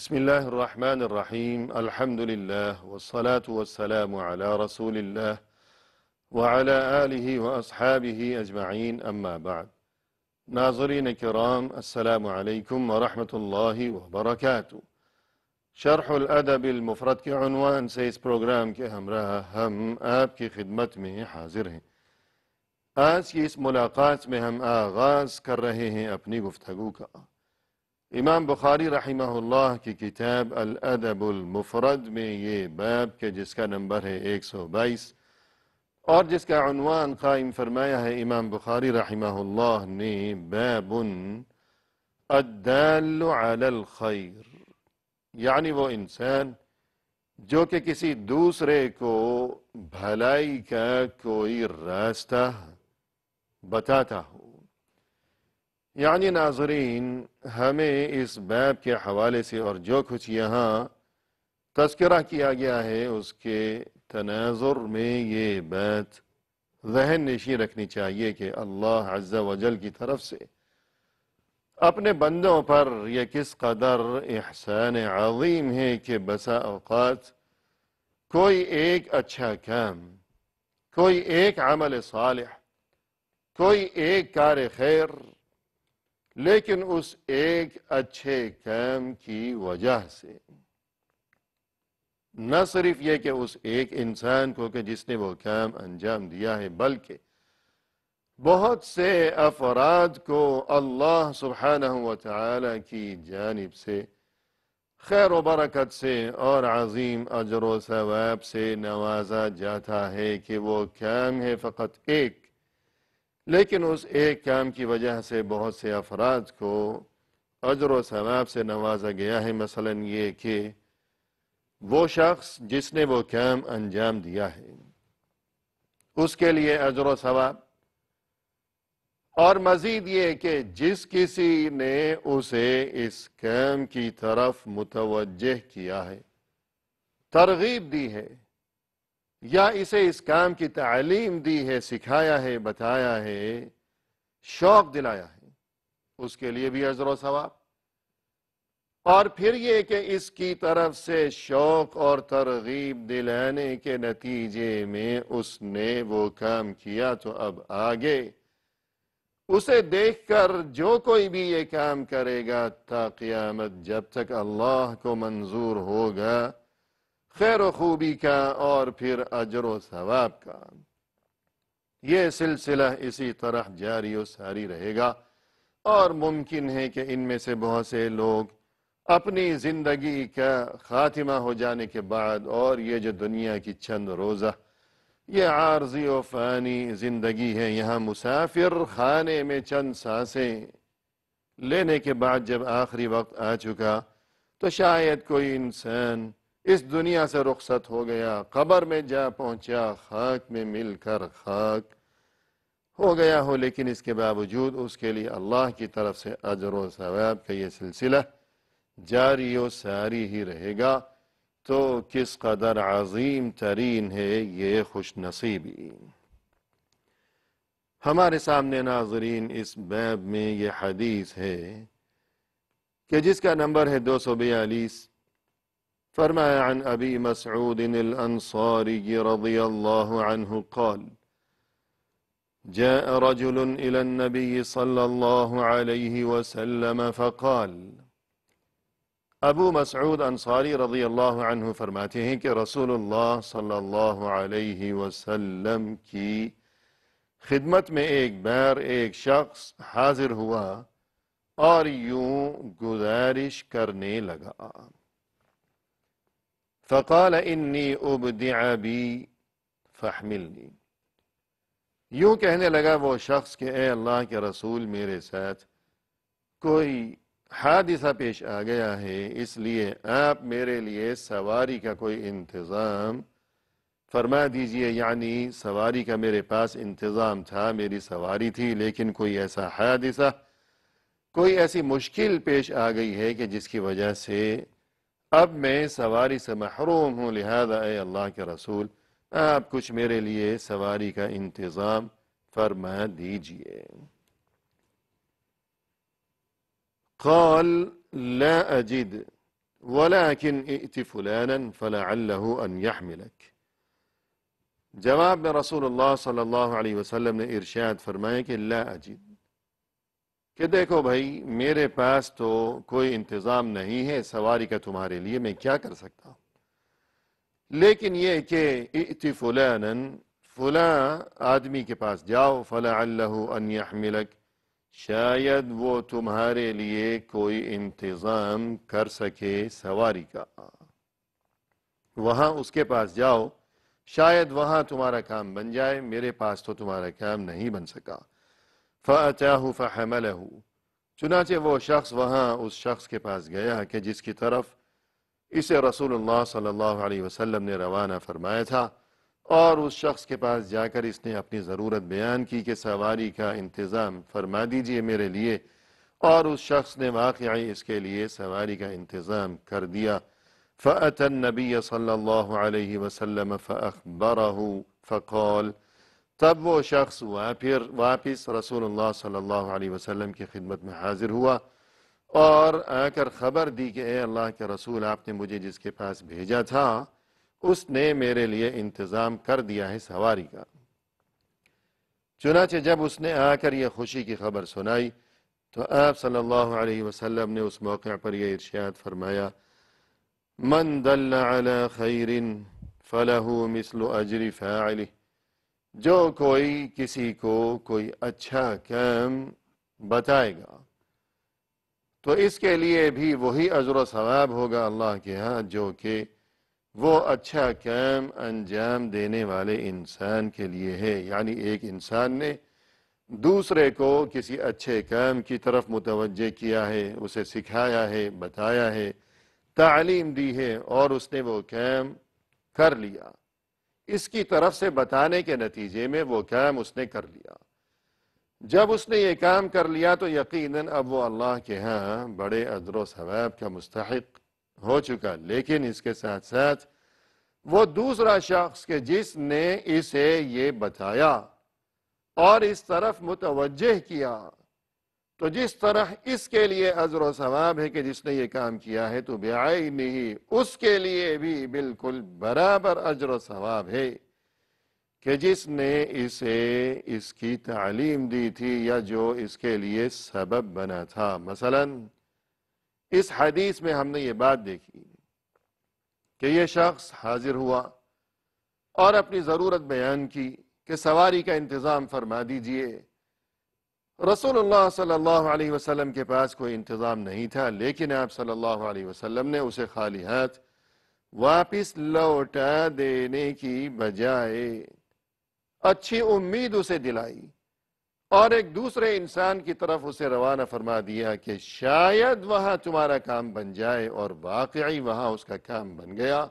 بسم الله الرحمن الرحيم الحمد لله والصلاة والسلام على رسول الله وعلى آله وأصحابه أجمعين أما بعد ناظرین کرام السلام علیکم ورحمۃ اللہ وبرکاتہ۔ شرح الادب المفرد کے عنوان سے اس پروگرام کے ہمراہ ہم آپ کی خدمت میں حاضر ہیں۔ آج کی اس ملاقات میں ہم آغاز کر رہے ہیں اپنی گفتگو کا امام بخاری رحمہ اللہ کی کتاب الادب المفرد میں یہ باب کہ جس کا نمبر ہے 122 اور جس کا عنوان قائم فرمایا ہے امام بخاری رحمہ اللہ نے باب الدال علی الخیر، یعنی وہ انسان جو کہ کسی دوسرے کو بھلائی کا کوئی راستہ بتاتا ہو۔ یعنی ناظرین، ہمیں اس باب کے حوالے سے اور جو کچھ یہاں تذکرہ کیا گیا ہے اس کے تناظر میں یہ بات ذہن نشین رکھنی چاہیے کہ اللہ عز و جل کی طرف سے اپنے بندوں پر یہ کس قدر احسان عظیم ہے کہ بسا اوقات کوئی ایک اچھا کام، کوئی ایک عمل صالح، کوئی ایک کار خیر، لیکن اس ایک اچھے کام کی وجہ سے نہ صرف یہ کہ اس ایک انسان کو کہ جس نے وہ کام انجام دیا ہے، بلکہ بہت سے افراد کو اللہ سبحانہ و تعالی کی جانب سے خیر و برکت سے اور عظیم اجر و ثواب سے نوازا جاتا ہے کہ وہ کام ہے فقط ایک، لیکن اس ایک کام کی وجہ سے بہت سے افراد کو اجر و ثواب سے نوازا گیا ہے۔ مثلا یہ کہ وہ شخص جس نے وہ کام انجام دیا ہے اس کے لیے اجر و ثواب، اور مزید یہ کہ جس کسی نے اسے اس کام کی طرف متوجہ کیا ہے، ترغیب دی ہے یا اسے اس کام کی تعلیم دی ہے، سکھایا ہے، بتایا ہے، شوق دلایا ہے، اس کے لیے بھی اجر و ثواب۔ اور پھر یہ کہ اس کی طرف سے شوق اور ترغیب دلانے کے نتیجے میں اس نے وہ کام کیا تو اب آگے اسے دیکھ کر جو کوئی بھی یہ کام کرے گا تا قیامت جب تک اللہ کو منظور ہوگا خیر و خوبی کا اور پھر اجر و ثواب کا یہ سلسلہ اسی طرح جاری و ساری رہے گا، اور ممکن ہے کہ ان میں سے بہت سے لوگ اپنی زندگی کا خاتمہ ہو جانے کے بعد اور یہ جو دنیا کی چند روزہ یہ عارضی و فانی زندگی ہے، یہاں مسافر خانے میں چند سانسیں لینے کے بعد جب آخری وقت آ چکا تو شاید کوئی انسان اس دنیا سے رخصت ہو گیا، قبر میں جا پہنچا، خاک میں مل کر خاک ہو گیا ہو، لیکن اس کے باوجود اس کے لیے اللہ کی طرف سے اجر و ثواب کا یہ سلسلہ جاری و ساری ہی رہے گا۔ تو کس قدر عظیم ترین ہے یہ خوش نصیبی۔ ہمارے سامنے ناظرین اس باب میں یہ حدیث ہے کہ جس کا نمبر ہے 242۔ فرمایا عن ابی مسعود الانصاری رضی اللہ عنہ قال جاء رجل الى النبي صلی اللہ علیہ وسلم فقال، ابو مسعود انصاری رضی اللہ عنہ فرماتے ہیں کہ رسول اللہ صلی اللہ علیہ وسلم کی خدمت میں ایک بار ایک شخص حاضر ہوا اور یوں گزارش کرنے لگا، فقال انی ابدع بی فاحملنی، یوں کہنے لگا وہ شخص کہ اے اللہ کے رسول، میرے ساتھ کوئی حادثہ پیش آ گیا ہے، اس لیے آپ میرے لیے سواری کا کوئی انتظام فرما دیجئے۔ یعنی سواری کا میرے پاس انتظام تھا، میری سواری تھی، لیکن کوئی ایسا حادثہ، کوئی ایسی مشکل پیش آ گئی ہے کہ جس کی وجہ سے اب میں سواری سے محروم ہوں، لہذا اے اللہ کے رسول آپ کچھ میرے لیے سواری کا انتظام فرما دیجئے۔ قال لا اجد وَلَكِنْ ائْتِ فُلَانًا فَلَعَلَّهُ أَنْ يَحْمِلَكَ۔ جواب میں رسول اللہ صلی اللہ علیہ وسلم نے ارشاد فرمایا کہ لا اجد، کہ دیکھو بھائی میرے پاس تو کوئی انتظام نہیں ہے سواری کا تمہارے لیے، میں کیا کر سکتا ہوں، لیکن یہ کہ ائت فلانا، فلاں آدمی کے پاس جاؤ، فلعلہ ان یحملک، شاید وہ تمہارے لیے کوئی انتظام کر سکے سواری کا، وہاں اس کے پاس جاؤ، شاید وہاں تمہارا کام بن جائے، میرے پاس تو تمہارا کام نہیں بن سکا۔ فَأَتَاهُ فَحَمَلَهُ، چنانچہ وہ شخص وہاں اس شخص کے پاس گیا کہ جس کی طرف اسے رسول اللہ صلی اللہ علیہ وسلم نے روانہ فرمایا تھا، اور اس شخص کے پاس جا کر اس نے اپنی ضرورت بیان کی کہ سواری کا انتظام فرما دیجئے میرے لیے، اور اس شخص نے واقعی اس کے لیے سواری کا انتظام کر دیا۔ فَأَتَى النَّبِيَّ صلی اللہ علیہ وسلم فَأَخْبَرَهُ فَقَالَ، تب وہ شخص واپس رسول اللہ صلی اللہ علیہ وسلم کی خدمت میں حاضر ہوا اور آ کر خبر دی کہ اے اللہ کے رسول، آپ نے مجھے جس کے پاس بھیجا تھا اس نے میرے لیے انتظام کر دیا ہے سواری کا۔ چنانچہ جب اس نے آ کر یہ خوشی کی خبر سنائی تو آپ صلی اللہ علیہ وسلم نے اس موقع پر یہ ارشاد فرمایا، من دل علی خیر فلہ مثل اجر فاعلہ، جو کوئی کسی کو کوئی اچھا کام بتائے گا تو اس کے لیے بھی وہی اجر و ثواب ہوگا اللہ کے ہاں جو کہ وہ اچھا کام انجام دینے والے انسان کے لیے ہے۔ یعنی ایک انسان نے دوسرے کو کسی اچھے کام کی طرف متوجہ کیا ہے، اسے سکھایا ہے، بتایا ہے، تعلیم دی ہے، اور اس نے وہ کام کر لیا، اس کی طرف سے بتانے کے نتیجے میں وہ کام اس نے کر لیا۔ جب اس نے یہ کام کر لیا تو یقیناً اب وہ اللہ کے ہاں بڑے اجر و ثواب کا مستحق ہو چکا، لیکن اس کے ساتھ ساتھ وہ دوسرا شخص کہ جس نے اسے یہ بتایا اور اس طرف متوجہ کیا، تو جس طرح اس کے لیے اجر و ثواب ہے کہ جس نے یہ کام کیا ہے، تو بعینہ اس کے لیے بھی بالکل برابر اجر و ثواب ہے کہ جس نے اسے اس کی تعلیم دی تھی یا جو اس کے لیے سبب بنا تھا۔ مثلا اس حدیث میں ہم نے یہ بات دیکھی کہ یہ شخص حاضر ہوا اور اپنی ضرورت بیان کی کہ سواری کا انتظام فرما دیجئے۔ رسول اللہ صلی اللہ علیہ وسلم کے پاس کوئی انتظام نہیں تھا، لیکن آپ صلی اللہ علیہ وسلم نے اسے خالی ہاتھ واپس لوٹا دینے کی بجائے اچھی امید اسے دلائی اور ایک دوسرے انسان کی طرف اسے روانہ فرما دیا کہ شاید وہاں تمہارا کام بن جائے، اور واقعی وہاں اس کا کام بن گیا۔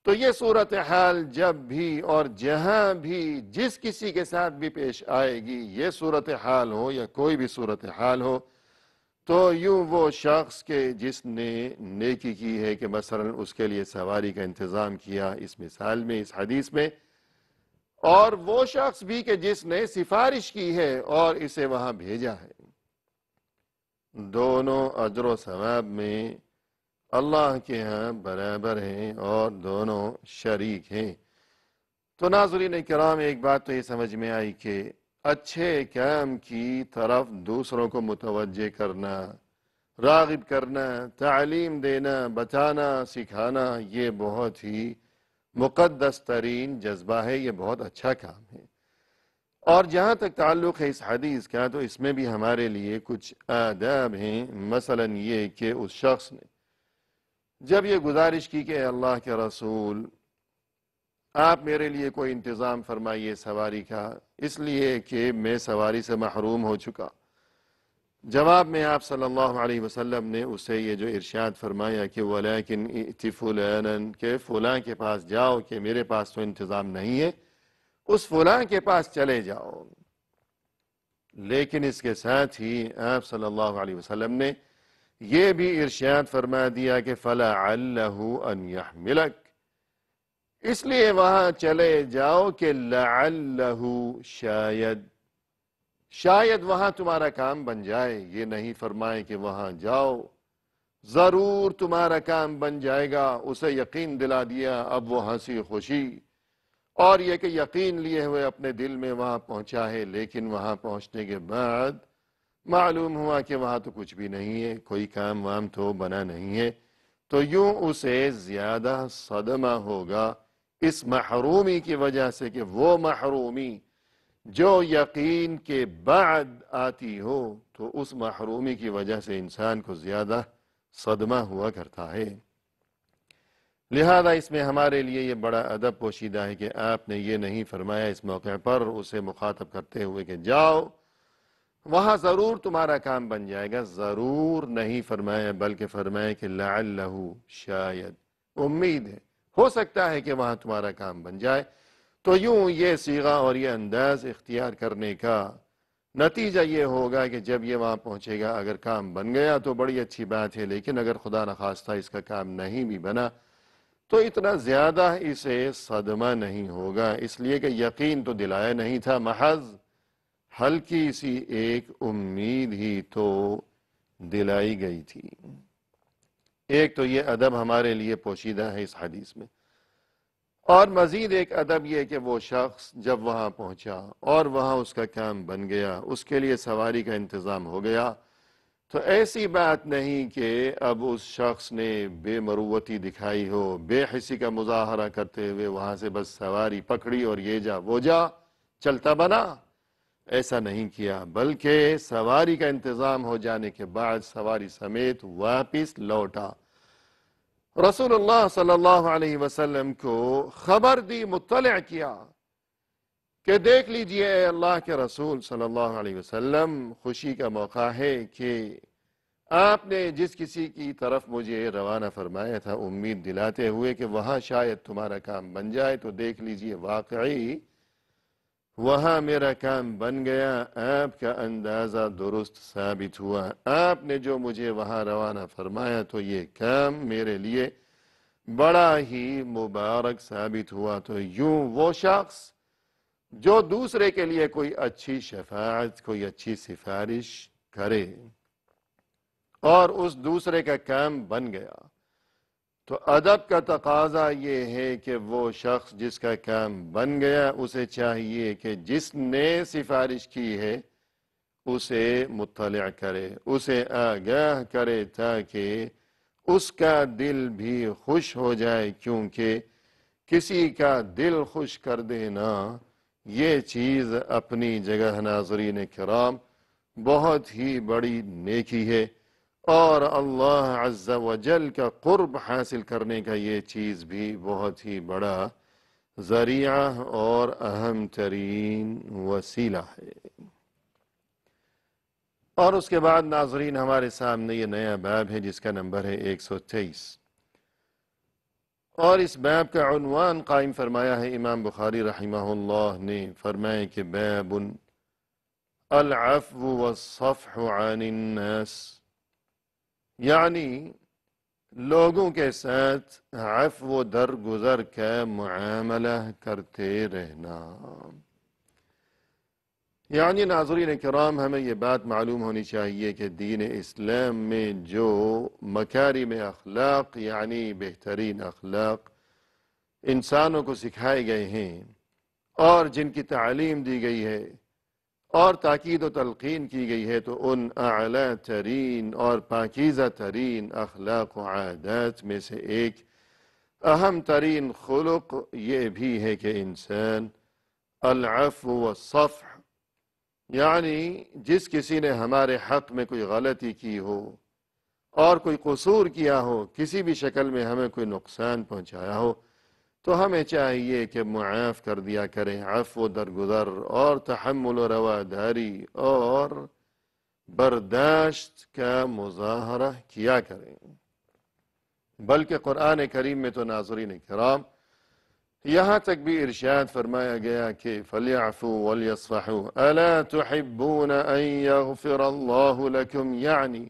تو یہ صورتحال جب بھی اور جہاں بھی جس کسی کے ساتھ بھی پیش آئے گی، یہ صورتحال ہو یا کوئی بھی صورتحال ہو، تو یوں وہ شخص کے جس نے نیکی کی ہے کہ مثلا اس کے لیے سواری کا انتظام کیا اس مثال میں، اس حدیث میں، اور وہ شخص بھی کہ جس نے سفارش کی ہے اور اسے وہاں بھیجا ہے، دونوں اجر و ثواب میں اللہ کے ہاں برابر ہیں اور دونوں شریک ہیں۔ تو ناظرین کرام، ایک بات تو یہ سمجھ میں آئی کہ اچھے کام کی طرف دوسروں کو متوجہ کرنا، راغب کرنا، تعلیم دینا، بتانا، سکھانا، یہ بہت ہی مقدس ترین جذبہ ہے، یہ بہت اچھا کام ہے۔ اور جہاں تک تعلق ہے اس حدیث کا، تو اس میں بھی ہمارے لیے کچھ آداب ہیں۔ مثلا یہ کہ اس شخص نے جب یہ گزارش کی کہ اے اللہ کے رسول، آپ میرے لیے کوئی انتظام فرمائیے سواری کا، اس لیے کہ میں سواری سے محروم ہو چکا، جواب میں آپ صلی اللہ علیہ وسلم نے اسے یہ جو ارشاد فرمایا کہ وَلَكِنْ ائْتِ فُلَانًا، کہ فلاں کے پاس جاؤ، کہ میرے پاس تو انتظام نہیں ہے، اس فلاں کے پاس چلے جاؤ۔ لیکن اس کے ساتھ ہی آپ صلی اللہ علیہ وسلم نے یہ بھی ارشاد فرما دیا کہ فَلَعَلَّهُ أَنْ يَحْمِلَكَ، اس لیے وہاں چلے جاؤ کہ لعلہ، شاید وہاں تمہارا کام بن جائے۔ یہ نہیں فرمائے کہ وہاں جاؤ ضرور تمہارا کام بن جائے گا، اسے یقین دلا دیا، اب وہ ہنسی خوشی اور یہ کہ یقین لیے ہوئے اپنے دل میں وہاں پہنچا ہے، لیکن وہاں پہنچنے کے بعد معلوم ہوا کہ وہاں تو کچھ بھی نہیں ہے، کوئی کام وام تو بنا نہیں ہے، تو یوں اسے زیادہ صدمہ ہوگا اس محرومی کی وجہ سے کہ وہ محرومی جو یقین کے بعد آتی ہو تو اس محرومی کی وجہ سے انسان کو زیادہ صدمہ ہوا کرتا ہے۔ لہذا اس میں ہمارے لیے یہ بڑا ادب پوشیدہ ہے کہ آپ نے یہ نہیں فرمایا اس موقع پر اسے مخاطب کرتے ہوئے کہ جاؤ وہاں ضرور تمہارا کام بن جائے گا، ضرور نہیں فرمایا، بلکہ فرمایا کہ لعلہ، شاید، امید ہے، ہو سکتا ہے کہ وہاں تمہارا کام بن جائے۔ تو یوں یہ صیغہ اور یہ انداز اختیار کرنے کا نتیجہ یہ ہوگا کہ جب یہ وہاں پہنچے گا اگر کام بن گیا تو بڑی اچھی بات ہے، لیکن اگر خدا نخواستہ اس کا کام نہیں بھی بنا تو اتنا زیادہ اسے صدمہ نہیں ہوگا، اس لیے کہ یقین تو دلایا نہیں تھا، محض ہلکی سی ایک امید ہی تو دلائی گئی تھی۔ ایک تو یہ ادب ہمارے لیے پوشیدہ ہے اس حدیث میں، اور مزید ایک ادب یہ کہ وہ شخص جب وہاں پہنچا اور وہاں اس کا کام بن گیا، اس کے لیے سواری کا انتظام ہو گیا، تو ایسی بات نہیں کہ اب اس شخص نے بے مروتی دکھائی ہو، بے حسی کا مظاہرہ کرتے ہوئے وہاں سے بس سواری پکڑی اور یہ جا وہ جا چلتا بنا، ایسا نہیں کیا، بلکہ سواری کا انتظام ہو جانے کے بعد سواری سمیت واپس لوٹا، رسول اللہ صلی اللہ علیہ وسلم کو خبر دی، مطلع کیا کہ دیکھ لیجئے اے اللہ کے رسول صلی اللہ علیہ وسلم، خوشی کا موقع ہے کہ آپ نے جس کسی کی طرف مجھے روانہ فرمایا تھا امید دلاتے ہوئے کہ وہاں شاید تمہارا کام بن جائے، تو دیکھ لیجئے واقعی وہاں میرا کام بن گیا، آپ کا اندازہ درست ثابت ہوا، آپ نے جو مجھے وہاں روانہ فرمایا تو یہ کام میرے لیے بڑا ہی مبارک ثابت ہوا۔ تو یوں وہ شخص جو دوسرے کے لیے کوئی اچھی شفاعت، کوئی اچھی سفارش کرے اور اس دوسرے کا کام بن گیا، تو ادب کا تقاضا یہ ہے کہ وہ شخص جس کا کام بن گیا اسے چاہیے کہ جس نے سفارش کی ہے اسے مطلع کرے، اسے آگاہ کرے، تاکہ اس کا دل بھی خوش ہو جائے، کیونکہ کسی کا دل خوش کر دینا یہ چیز اپنی جگہ ناظرین کرام بہت ہی بڑی نیکی ہے، اور اللہ عز و جل کا قرب حاصل کرنے کا یہ چیز بھی بہت ہی بڑا ذریعہ اور اہم ترین وسیلہ ہے۔ اور اس کے بعد ناظرین ہمارے سامنے یہ نیا باب ہے جس کا نمبر ہے 123، اور اس باب کا عنوان قائم فرمایا ہے امام بخاری رحمہ اللہ نے، فرمایا کہ باب العفو والصفح عن الناس، یعنی لوگوں کے ساتھ عفو درگزر کا معاملہ کرتے رہنا۔ یعنی ناظرین کرام ہمیں یہ بات معلوم ہونی چاہیے کہ دین اسلام میں جو مکارم اخلاق یعنی بہترین اخلاق انسانوں کو سکھائے گئے ہیں اور جن کی تعلیم دی گئی ہے اور تاکید و تلقین کی گئی ہے، تو ان اعلیٰ ترین اور پاکیزہ ترین اخلاق و عادات میں سے ایک اہم ترین خلق یہ بھی ہے کہ انسان العفو والصفح، یعنی جس کسی نے ہمارے حق میں کوئی غلطی کی ہو اور کوئی قصور کیا ہو، کسی بھی شکل میں ہمیں کوئی نقصان پہنچایا ہو، تو ہمیں چاہیے کہ معاف کر دیا کریں، عفو درگزر اور تحمل و رواداری اور برداشت کا مظاہرہ کیا کریں۔ بلکہ قرآن کریم میں تو ناظرین کرام یہاں تک بھی ارشاد فرمایا گیا کہ فَلْيَعْفُوا وَلْيَصْفَحُوا أَلَا تُحِبُّونَ أَن يَغْفِرَ اللَّهُ لَكُمْ، یعنی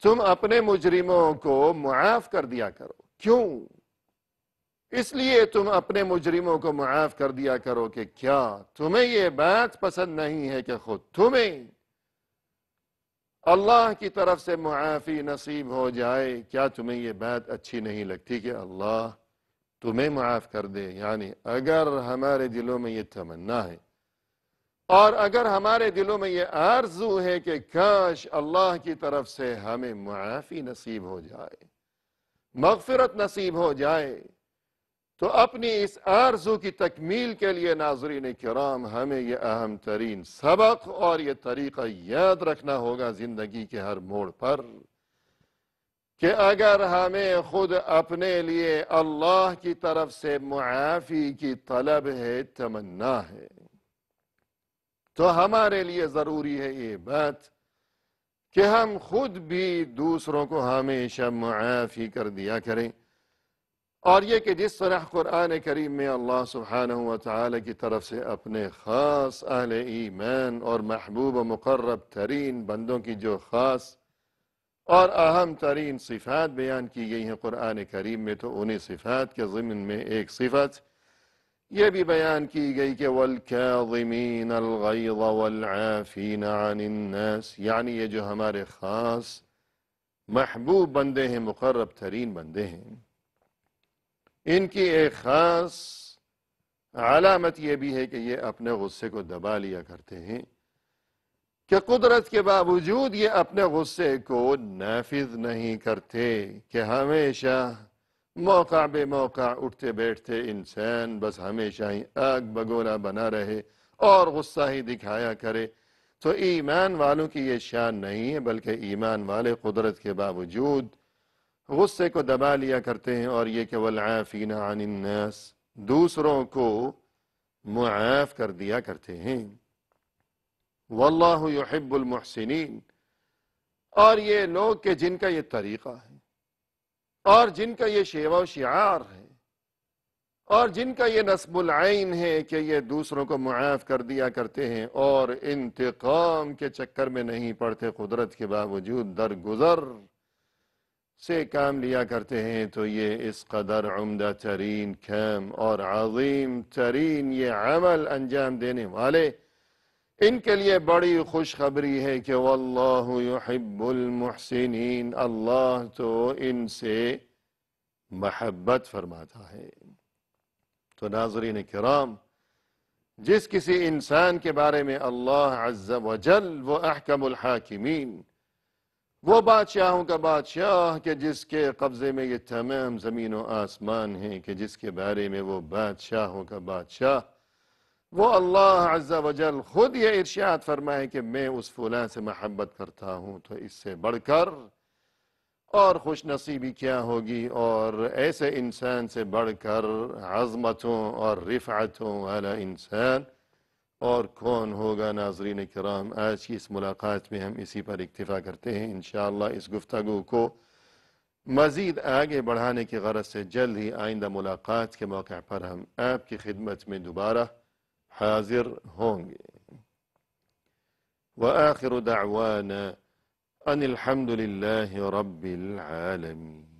تم اپنے مجرموں کو معاف کر دیا کرو۔ کیوں؟ اس لیے تم اپنے مجرموں کو معاف کر دیا کرو کہ کیا تمہیں یہ بات پسند نہیں ہے کہ خود تمہیں اللہ کی طرف سے معافی نصیب ہو جائے، کیا تمہیں یہ بات اچھی نہیں لگتی کہ اللہ تمہیں معاف کر دے؟ یعنی اگر ہمارے دلوں میں یہ تمنا ہے اور اگر ہمارے دلوں میں یہ آرزو ہے کہ کاش اللہ کی طرف سے ہمیں معافی نصیب ہو جائے، مغفرت نصیب ہو جائے، تو اپنی اس آرزو کی تکمیل کے لیے ناظرین کرام ہمیں یہ اہم ترین سبق اور یہ طریقہ یاد رکھنا ہوگا زندگی کے ہر موڑ پر کہ اگر ہمیں خود اپنے لیے اللہ کی طرف سے معافی کی طلب ہے، تمنا ہے، تو ہمارے لیے ضروری ہے یہ بات کہ ہم خود بھی دوسروں کو ہمیشہ معافی کر دیا کریں، اور یہ کہ جس طرح قرآن کریم میں اللہ سبحانہ وتعالی کی طرف سے اپنے خاص اہل ایمان اور محبوب و مقرب ترین بندوں کی جو خاص اور اہم ترین صفات بیان کی گئی ہیں قرآن کریم میں، تو انہیں صفات کے ضمن میں ایک صفت یہ بھی بیان کی گئی کہ وَالْكَاظِمِينَ الْغَيْظَ وَالْعَافِينَ عَنِ النَّاسِ، یعنی یہ جو ہمارے خاص محبوب بندے ہیں، مقرب ترین بندے ہیں، ان کی ایک خاص علامت یہ بھی ہے کہ یہ اپنے غصے کو دبا لیا کرتے ہیں، کہ قدرت کے باوجود یہ اپنے غصے کو نافذ نہیں کرتے، کہ ہمیشہ موقع بے موقع اٹھتے بیٹھتے انسان بس ہمیشہ ہی آگ بگولا بنا رہے اور غصہ ہی دکھایا کرے، تو ایمان والوں کی یہ شان نہیں ہے، بلکہ ایمان والے قدرت کے باوجود غصے کو دبا لیا کرتے ہیں، اور یہ کہ والعافین عن الناس، دوسروں کو معاف کر دیا کرتے ہیں، واللہ یحب المحسنین، اور یہ لوگ کہ جن کا یہ طریقہ ہے اور جن کا یہ شیوہ و شعار ہے اور جن کا یہ نصب العین ہے کہ یہ دوسروں کو معاف کر دیا کرتے ہیں اور انتقام کے چکر میں نہیں پڑتے، قدرت کے باوجود درگزر سے کام لیا کرتے ہیں، تو یہ اس قدر عمدہ ترین کام اور عظیم ترین یہ عمل انجام دینے والے، ان کے لیے بڑی خوشخبری ہے کہ واللہ یحب المحسنین، اللہ تو ان سے محبت فرماتا ہے۔ تو ناظرین کرام، جس کسی انسان کے بارے میں اللہ عز و جل، وہ احکم الحاکمین، وہ بادشاہوں کا بادشاہ کہ جس کے قبضے میں یہ تمام زمین و آسمان ہیں، کہ جس کے بارے میں وہ بادشاہوں کا بادشاہ، وہ اللہ عز و جل خود یہ ارشاد فرمائے کہ میں اس فلاں سے محبت کرتا ہوں، تو اس سے بڑھ کر اور خوش نصیبی کیا ہوگی، اور ایسے انسان سے بڑھ کر عظمتوں اور رفعتوں والا انسان اور کون ہوگا؟ ناظرین کرام، آج کی اس ملاقات میں ہم اسی پر اکتفا کرتے ہیں، انشاءاللہ اس گفتگو کو مزید آگے بڑھانے کی غرض سے جلد ہی آئندہ ملاقات کے موقع پر ہم آپ کی خدمت میں دوبارہ حاضر ہوں گے۔ وآخر دعوانا ان الحمد للہ رب العالمین۔